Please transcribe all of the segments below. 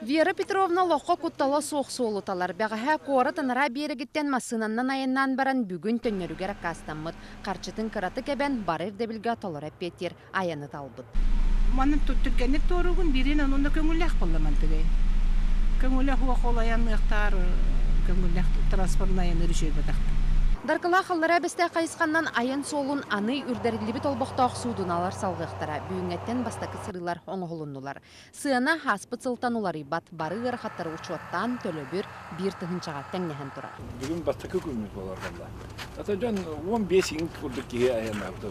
Вера Петровна лоққа құттала соқ-солуталар. Бәғіға қоры тыныра берегіттен масынаннан айыннан баран бүгін төннерігер қастамыд. Қарчытын қыраты кәбән барыр дәбілге толыр әппетер аяны талбыд. Манын түткәнет торығын берен онында көңілләқ болыман түгей. Көңілләқ уақ олаян ұяқтар, көңілләқ транспортын аяны үрішей бәтақты. Дарқыла қаллара бәсті қайысқаннан айын солын аны үрдәрілі толбақтақ судыналар салғықтара. Бүйінгеттен бастақы сырылар оңғылыннулар. Сыяна хаспыт сылтан олар ибат бары ғырқаттары ұчуаттан төлөбір бір тұхынчаға тәңнеген тұра. Бүгін бастақы көмір боларғанда. Ата жан 15 күрдік кеге аян абды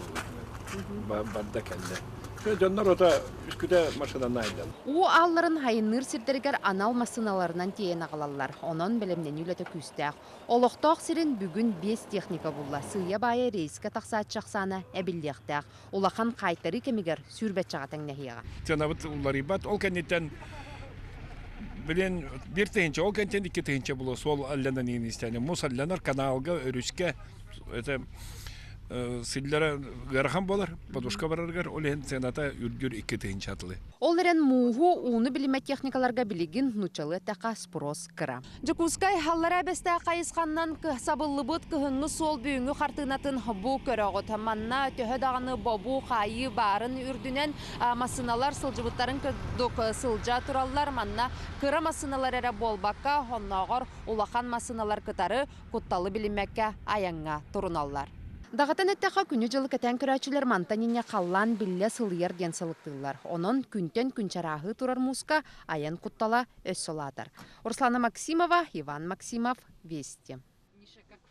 барда кәлді. Жандар ота үскүдә машинаны айдан. У алларын хайынныр сирдергер анал масыналарынан тейен ағалалар. Онын білімнен үлеті күстәқ. Олықтақ сирин бүгін 5 техника бұлла. Сыя байы рейске тақсат жақсаны әбілдеқтәқ. Олақан қайтары кемігер сүрбет жағатың нәхияға. Жанабыт улар ибат, ол кәнеттен білен бір тейінче, ол кәнеттен 2 тейінче бұлы. Сол алланан ең істәне. Мұсалланар каналға, өріске, силлера гархан болар, подушка бараргар, олен сената үргүр 2 тейінче атылы. Оларен муғу уны біліме техникаларға білігін нучалы тәқа спрос кыра. Жукускай халлара бәсті қайысқаннан сабылы бұд кіхінгі сол бүйінгі қартынатын бұ көріғі таманна төхі дағаны бобу қайы барын үрдінен масыналар сылжыбыттарын күрдік сылжа тұралар манна кыра масыналар әрі болбаққа оннағыр улақан масыналар кытары құтталы білімекке аяңға тұруналар. Дағатын әттіға күні жылы кәтен күрәчілер мантанине қаллан білі сылыер ден сылықтылар. Оның күнтен күнчарағы тұрар мұска аян құттала өс соладыр. Руслана Максимова, Иван Максимов, Вести.